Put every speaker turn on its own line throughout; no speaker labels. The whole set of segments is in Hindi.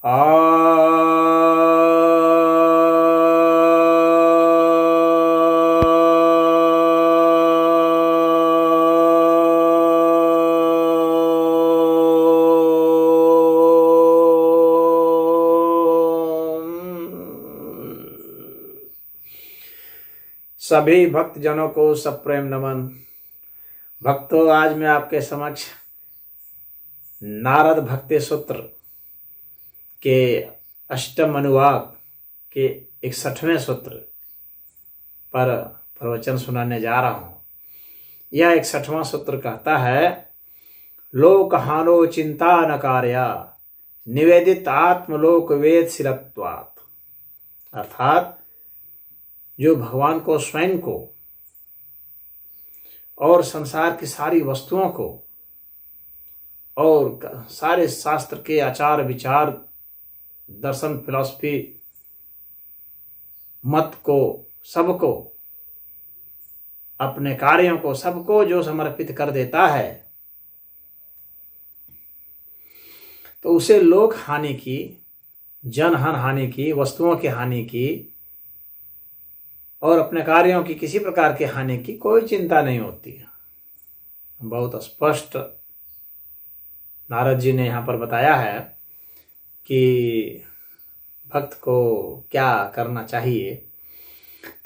आ सभी भक्तजनों को सप्रेम नमन। भक्तों, आज मैं आपके समक्ष नारद भक्ति सूत्र के अष्टम अनुवाक के 61वें सूत्र पर प्रवचन सुनाने जा रहा हूं। यह 61वां सूत्र कहता है, लोकहानो चिंता न कार्या निवेदित आत्मलोक वेद शिरत्वात्। अर्थात जो भगवान को स्वयं को और संसार की सारी वस्तुओं को और सारे शास्त्र के आचार विचार दर्शन फिलॉसफी मत को सबको अपने कार्यों को सबको जो समर्पित कर देता है तो उसे लोक हानि की, जन हानि की, वस्तुओं की हानि की और अपने कार्यों की किसी प्रकार की हानि की कोई चिंता नहीं होती है। बहुत स्पष्ट नारद जी ने यहाँ पर बताया है कि भक्त को क्या करना चाहिए।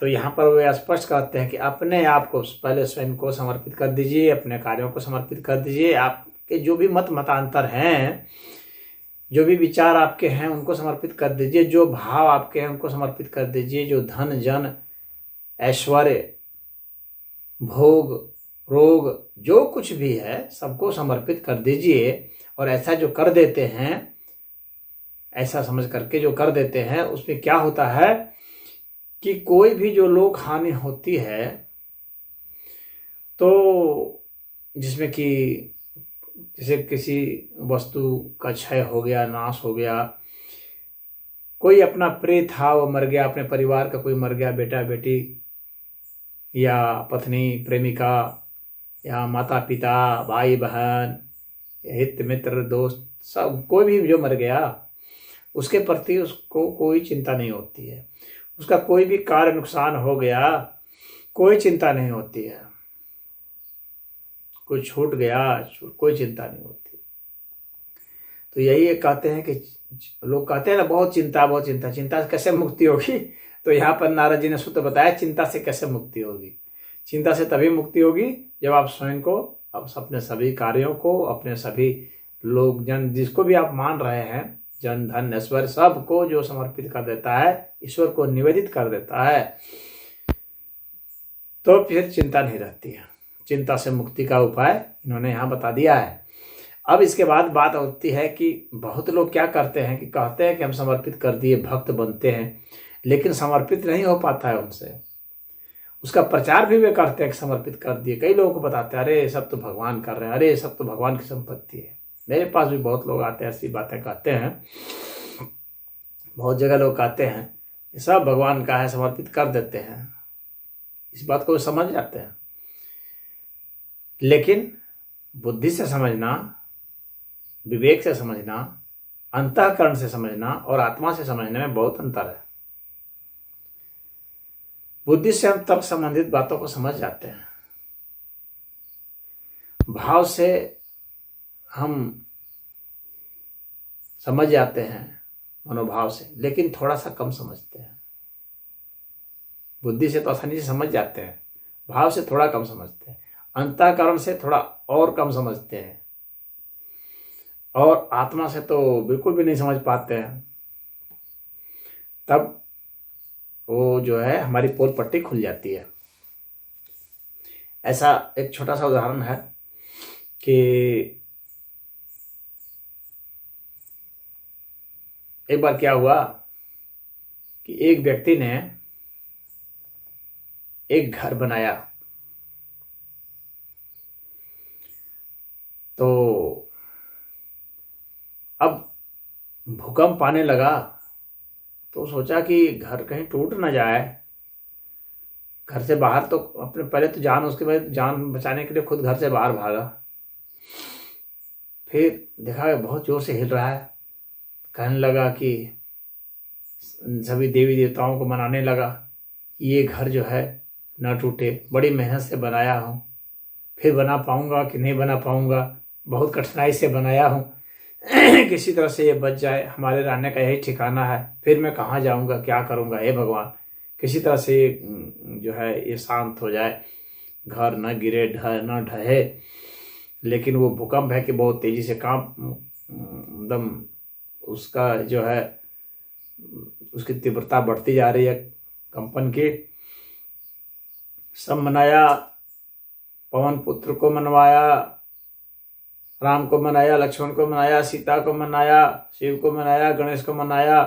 तो यहाँ पर वे स्पष्ट कहते हैं कि अपने आप को पहले स्वयं को समर्पित कर दीजिए, अपने कार्यों को समर्पित कर दीजिए। आपके जो भी मतांतर हैं, जो भी विचार आपके हैं उनको समर्पित कर दीजिए, जो भाव आपके हैं उनको समर्पित कर दीजिए, जो धन जन ऐश्वर्य भोग रोग जो कुछ भी है सबको समर्पित कर दीजिए। और ऐसा जो कर देते हैं, ऐसा समझ करके जो कर देते हैं, उसमें क्या होता है कि कोई भी जो लोक हानि होती है तो जिसमें कि जैसे किसी वस्तु का क्षय हो गया, नाश हो गया, कोई अपना प्रिय था वो मर गया, अपने परिवार का कोई मर गया, बेटा बेटी या पत्नी प्रेमिका या माता पिता भाई बहन हित मित्र दोस्त सब कोई भी जो मर गया, उसके प्रति उसको कोई चिंता नहीं होती है। उसका कोई भी कार्य नुकसान हो गया, कोई चिंता नहीं होती है। कोई छूट गया, कोई चिंता नहीं होती। तो यही कहते हैं कि लोग कहते हैं ना, बहुत चिंता बहुत चिंता, चिंता से कैसे मुक्ति होगी। तो यहाँ पर नारद जी ने सूत्र बताया, चिंता से कैसे मुक्ति होगी। चिंता से तभी मुक्ति होगी जब आप स्वयं को, अपने सभी कार्यों को, अपने सभी लोग जन जिसको भी आप मान रहे हैं, जन धन ऐश्वर्य सबको जो समर्पित कर देता है, ईश्वर को निवेदित कर देता है, तो फिर चिंता नहीं रहती है। चिंता से मुक्ति का उपाय इन्होंने यहाँ बता दिया है। अब इसके बाद बात होती है कि बहुत लोग क्या करते हैं कि कहते हैं कि हम समर्पित कर दिए, भक्त बनते हैं, लेकिन समर्पित नहीं हो पाता है उनसे। उसका प्रचार भी वे करते हैं कि समर्पित कर दिए। कई लोगों को बताते हैं, अरे सब तो भगवान कर रहे हैं, अरे सब तो भगवान की संपत्ति है। मेरे पास भी बहुत लोग आते हैं, ऐसी बातें कहते हैं। बहुत जगह लोग कहते हैं कि सब भगवान का है, समर्पित कर देते हैं। इस बात को समझ जाते हैं, लेकिन बुद्धि से समझना, विवेक से समझना, अंतःकरण से समझना और आत्मा से समझने में बहुत अंतर है। बुद्धि से हम तब संबंधित बातों को समझ जाते हैं, भाव से हम समझ जाते हैं, मनोभाव से, लेकिन थोड़ा सा कम समझते हैं। बुद्धि से तो आसानी से समझ जाते हैं, भाव से थोड़ा कम समझते हैं, अंतःकरण से थोड़ा और कम समझते हैं, और आत्मा से तो बिल्कुल भी नहीं समझ पाते हैं। तब वो जो है हमारी पोल पट्टी खुल जाती है। ऐसा एक छोटा सा उदाहरण है कि एक बार क्या हुआ कि एक व्यक्ति ने एक घर बनाया। तो अब भूकंप आने लगा तो सोचा कि घर कहीं टूट ना जाए। घर से बाहर तो अपने पहले तो जान, उसके बाद जान बचाने के लिए खुद घर से बाहर भागा। फिर देखा बहुत जोर से हिल रहा है, कहने लगा कि सभी देवी देवताओं को मनाने लगा कि ये घर जो है न टूटे, बड़ी मेहनत से बनाया हूँ, फिर बना पाऊँगा कि नहीं बना पाऊँगा, बहुत कठिनाई से बनाया हूँ, किसी तरह से ये बच जाए, हमारे रहने का यही ठिकाना है, फिर मैं कहाँ जाऊँगा, क्या करूँगा, हे भगवान किसी तरह से जो है ये शांत हो जाए, घर न गिरे, न ढहे। लेकिन वो भूकंप है कि बहुत तेज़ी से काम एकदम उसका जो है उसकी तीव्रता बढ़ती जा रही है कंपन की। सब मनाया, पवन पुत्र को मनवाया, राम को मनाया, लक्ष्मण को मनाया, सीता को मनाया, शिव को मनाया, गणेश को मनाया,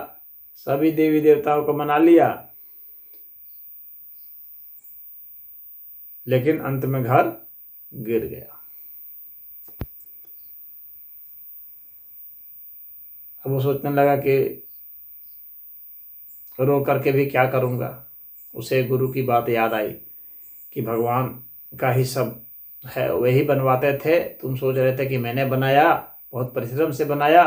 सभी देवी देवताओं को मना लिया, लेकिन अंत में घर गिर गया। अब वो सोचने लगा कि रो करके भी क्या करूँगा। उसे गुरु की बात याद आई कि भगवान का ही सब है, वही बनवाते थे, तुम सोच रहे थे कि मैंने बनाया, बहुत परिश्रम से बनाया,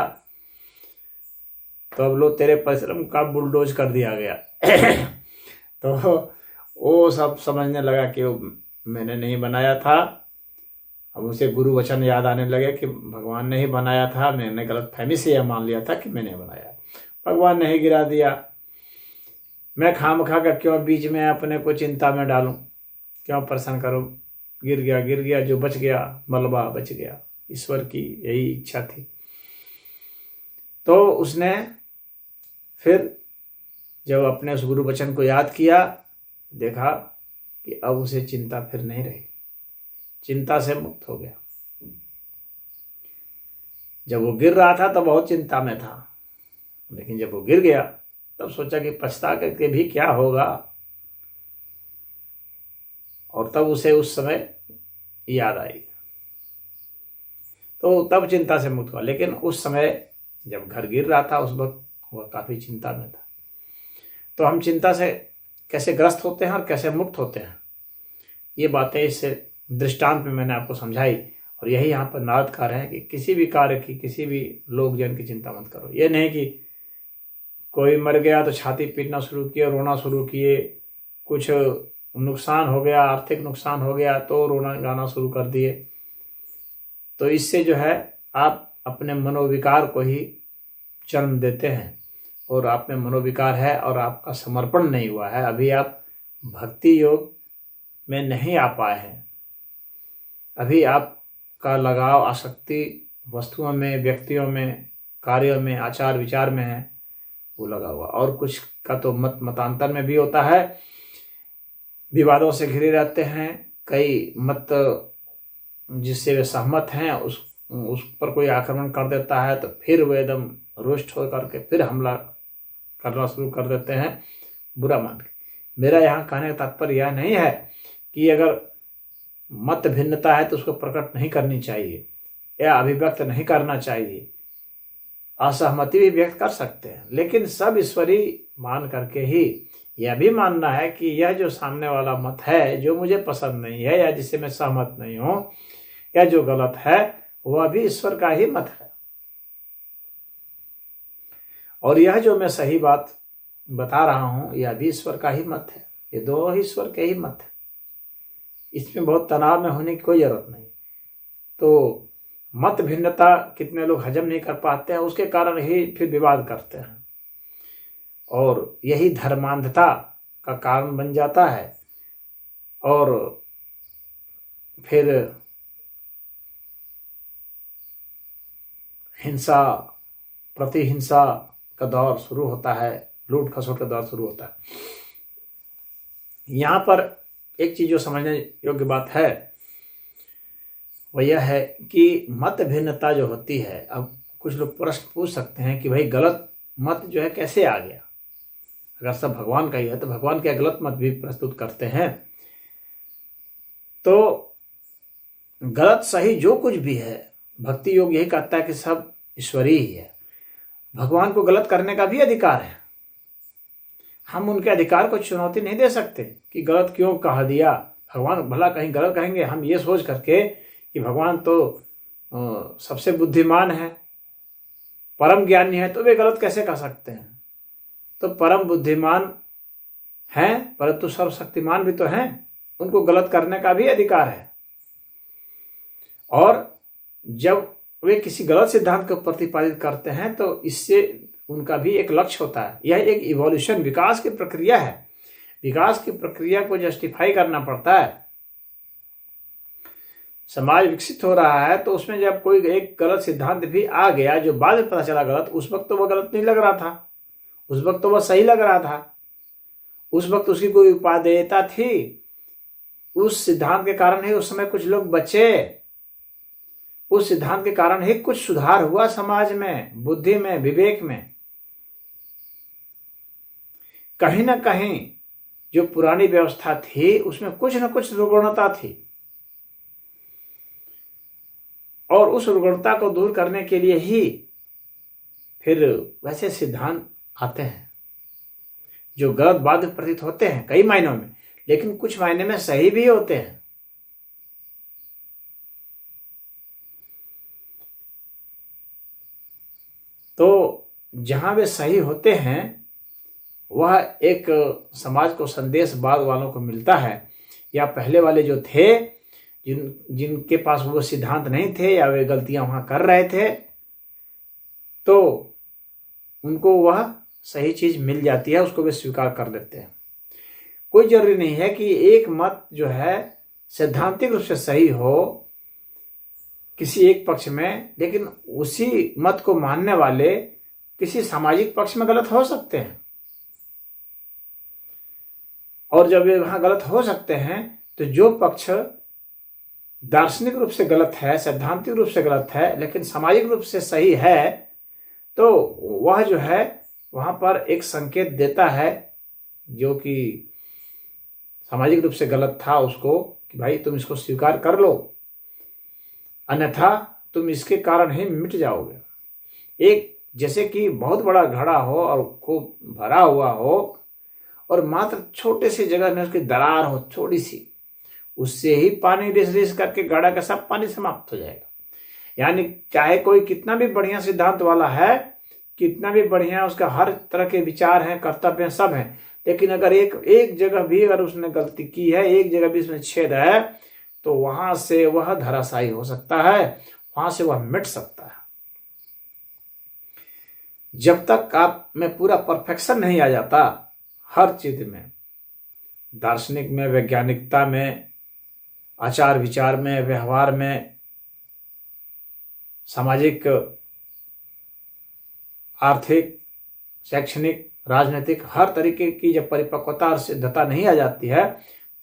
तो अब लो तेरे परिश्रम का बुलडोज कर दिया गया। तो वो सब समझने लगा कि वो मैंने नहीं बनाया था। अब उसे गुरु वचन याद आने लगे कि भगवान ने ही बनाया था, मैंने गलतफहमी से यह मान लिया था कि मैंने बनाया, भगवान ने ही गिरा दिया, मैं खामखा कर क्यों बीच में अपने को चिंता में डालूं, क्यों परेशान करूं, गिर गया, जो बच गया मलबा बच गया। ईश्वर की यही इच्छा थी। तो उसने फिर जब अपने उस गुरु वचन को याद किया, देखा कि अब उसे चिंता फिर नहीं रही, चिंता से मुक्त हो गया। जब वो गिर रहा था तो बहुत चिंता में था, लेकिन जब वो गिर गया तब सोचा कि पछता करके भी क्या होगा, और तब उसे उस समय याद आई, तो तब चिंता से मुक्त हुआ। लेकिन उस समय जब घर गिर रहा था उस वक्त वह काफी चिंता में था। तो हम चिंता से कैसे ग्रस्त होते हैं और कैसे मुक्त होते हैं, ये बातें इस दृष्टांत में मैंने आपको समझाई। और यही यहाँ पर नारद कह रहे हैं कि किसी भी कार्य की, किसी भी लोग जन की चिंता मत करो। ये नहीं कि कोई मर गया तो छाती पीटना शुरू किए, रोना शुरू किए, कुछ नुकसान हो गया, आर्थिक नुकसान हो गया तो रोना गाना शुरू कर दिए। तो इससे जो है आप अपने मनोविकार को ही जन्म देते हैं, और आप में मनोविकार है और आपका समर्पण नहीं हुआ है, अभी आप भक्ति योग में नहीं आ पाए हैं, अभी आपका लगाव आसक्ति वस्तुओं में, व्यक्तियों में, कार्यों में, आचार विचार में है, वो लगा हुआ। और कुछ का तो मतांतर में भी होता है, विवादों से घिरे रहते हैं, कई मत जिससे वे सहमत हैं उस पर कोई आक्रमण कर देता है तो फिर वो एकदम रुष्ट हो करके फिर हमला करना शुरू कर देते हैं बुरा मान के। मेरा यहाँ कहने का तात्पर्य यह नहीं है कि अगर मत भिन्नता है तो उसको प्रकट नहीं करनी चाहिए या अभिव्यक्त नहीं करना चाहिए, असहमति भी व्यक्त कर सकते हैं, लेकिन सब ईश्वरी मान करके ही यह भी मानना है कि यह जो सामने वाला मत है जो मुझे पसंद नहीं है या जिससे मैं सहमत नहीं हूं या जो गलत है वह भी ईश्वर का ही मत है, और यह जो मैं सही बात बता रहा हूं यह भी ईश्वर का ही मत है। ये दोनों ही ईश्वर के ही मत है, इसमें बहुत तनाव में होने की कोई जरूरत नहीं। तो मत भिन्नता कितने लोग हजम नहीं कर पाते हैं, उसके कारण ही फिर विवाद करते हैं, और यही धर्मांधता का कारण बन जाता है, और फिर हिंसा प्रतिहिंसा का दौर शुरू होता है, लूट खसोट का दौर शुरू होता है। यहाँ पर एक चीज जो समझने योग्य बात है वह यह है कि मत भिन्नता जो होती है, अब कुछ लोग प्रश्न पूछ सकते हैं कि भाई गलत मत जो है कैसे आ गया, अगर सब भगवान का ही है तो भगवान क्या गलत मत भी प्रस्तुत करते हैं। तो गलत सही जो कुछ भी है, भक्ति योग यही कहता है कि सब ईश्वरीय ही है, भगवान को गलत करने का भी अधिकार है, हम उनके अधिकार को चुनौती नहीं दे सकते कि गलत क्यों कह दिया, भगवान भला कहीं गलत कहेंगे, हम ये सोच करके कि भगवान तो सबसे बुद्धिमान है, परम ज्ञानी है तो वे गलत कैसे कर सकते हैं? तो परम बुद्धिमान हैं परंतु सर्वशक्तिमान भी तो हैं, उनको गलत करने का भी अधिकार है। और जब वे किसी गलत सिद्धांत को प्रतिपादित करते हैं तो इससे उनका भी एक लक्ष्य होता है। यह एक इवोल्यूशन, विकास की प्रक्रिया है। विकास की प्रक्रिया को जस्टिफाई करना पड़ता है। समाज विकसित हो रहा है तो उसमें जब कोई एक गलत सिद्धांत भी आ गया जो बाद में पता चला गलत, उस वक्त तो वह गलत नहीं लग रहा था, उस वक्त तो वह सही लग रहा था। उस वक्त उसकी कोई उपादेयता थी, उस सिद्धांत के कारण ही उस समय कुछ लोग बचे, उस सिद्धांत के कारण ही कुछ सुधार हुआ समाज में, बुद्धि में, विवेक में। कहीं ना कहीं जो पुरानी व्यवस्था थी उसमें कुछ न कुछ रुग्णता थी, और उस रुग्णता को दूर करने के लिए ही फिर वैसे सिद्धांत आते हैं जो गलत बात प्रतीत होते हैं कई मायनों में, लेकिन कुछ मायने में सही भी होते हैं। तो जहां वे सही होते हैं वह एक समाज को संदेश बाद वालों को मिलता है, या पहले वाले जो थे जिनके पास वो सिद्धांत नहीं थे या वे गलतियां वहां कर रहे थे, तो उनको वह सही चीज मिल जाती है, उसको वे स्वीकार कर लेते हैं। कोई जरूरी नहीं है कि एक मत जो है सैद्धांतिक रूप से सही हो किसी एक पक्ष में, लेकिन उसी मत को मानने वाले किसी सामाजिक पक्ष में गलत हो सकते हैं। और जब वे वहां गलत हो सकते हैं तो जो पक्ष दार्शनिक रूप से गलत है, सैद्धांतिक रूप से गलत है, लेकिन सामाजिक रूप से सही है, तो वह जो है वहां पर एक संकेत देता है जो कि सामाजिक रूप से गलत था उसको, कि भाई तुम इसको स्वीकार कर लो, अन्यथा तुम इसके कारण ही मिट जाओगे। एक जैसे कि बहुत बड़ा घड़ा हो और खूब भरा हुआ हो और मात्र छोटे सी जगह में उसकी दरार हो थोड़ी सी, उससे ही पानी रिस रिस करके घड़ा का सब पानी समाप्त हो जाएगा। यानी चाहे कोई कितना भी बढ़िया सिद्धांत वाला है, कितना भी बढ़िया उसका हर तरह के विचार हैं, कर्तव्य सब हैं, लेकिन अगर एक जगह भी अगर उसने गलती की है, एक जगह भी उसमें छेद है, तो वहां से वह धराशायी हो सकता है, वहां से वह मिट सकता है। जब तक आप में पूरा परफेक्शन नहीं आ जाता हर चीज में, दार्शनिक में, वैज्ञानिकता में, आचार विचार में, व्यवहार में, सामाजिक, आर्थिक, शैक्षणिक, राजनीतिक, हर तरीके की जब परिपक्वता और सिद्धता नहीं आ जाती है,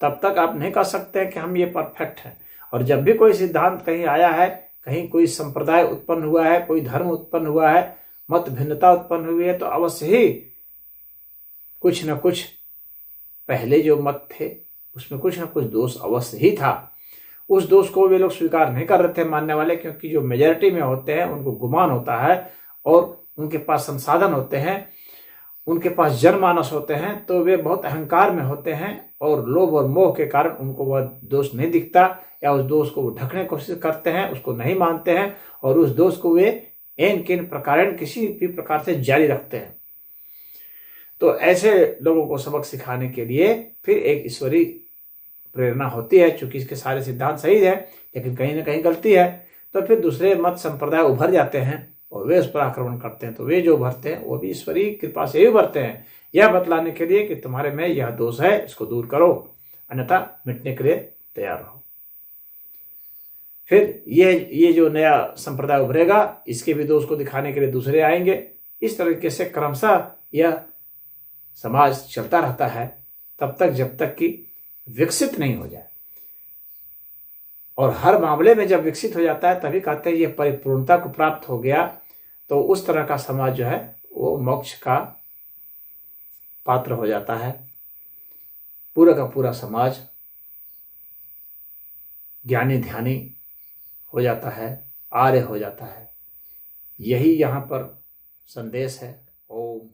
तब तक आप नहीं कह सकते कि हम ये परफेक्ट हैं। और जब भी कोई सिद्धांत कहीं आया है, कहीं कोई संप्रदाय उत्पन्न हुआ है, कोई धर्म उत्पन्न हुआ है, मत भिन्नता उत्पन्न हुई है, तो अवश्य ही कुछ न कुछ पहले जो मत थे उसमें कुछ न कुछ दोष अवश्य ही था। उस दोष को वे लोग स्वीकार नहीं कर रहे थे मानने वाले, क्योंकि जो मेजॉरिटी में होते हैं उनको गुमान होता है और उनके पास संसाधन होते हैं, उनके पास जनमानस होते हैं, तो वे बहुत अहंकार में होते हैं और लोभ और मोह के कारण उनको वह दोष नहीं दिखता, या उस दोष को वो ढकने की कोशिश करते हैं, उसको नहीं मानते हैं और उस दोष को वे एन किन प्रकार किसी भी प्रकार से जारी रखते हैं। तो ऐसे लोगों को सबक सिखाने के लिए फिर एक ईश्वरीय प्रेरणा होती है। चूंकि इसके सारे सिद्धांत सही है लेकिन कहीं ना कहीं गलती है, तो फिर दूसरे मत संप्रदाय उभर जाते हैं और वे उस पर आक्रमण करते हैं। तो वे जो उभरते हैं वो भी ईश्वरीय कृपा से ही उभरते हैं, यह बतलाने के लिए कि तुम्हारे में यह दोष है, इसको दूर करो, अन्यथा मिटने के लिए तैयार रहो। फिर ये जो नया संप्रदाय उभरेगा, इसके भी दोष को दिखाने के लिए दूसरे आएंगे। इस तरीके से क्रमशः यह समाज चलता रहता है तब तक जब तक कि विकसित नहीं हो जाए। और हर मामले में जब विकसित हो जाता है तभी कहते हैं ये परिपूर्णता को प्राप्त हो गया। तो उस तरह का समाज जो है वो मोक्ष का पात्र हो जाता है। पूरा का पूरा समाज ज्ञानी ध्यानी हो जाता है, आर्य हो जाता है। यही यहाँ पर संदेश है। ओम।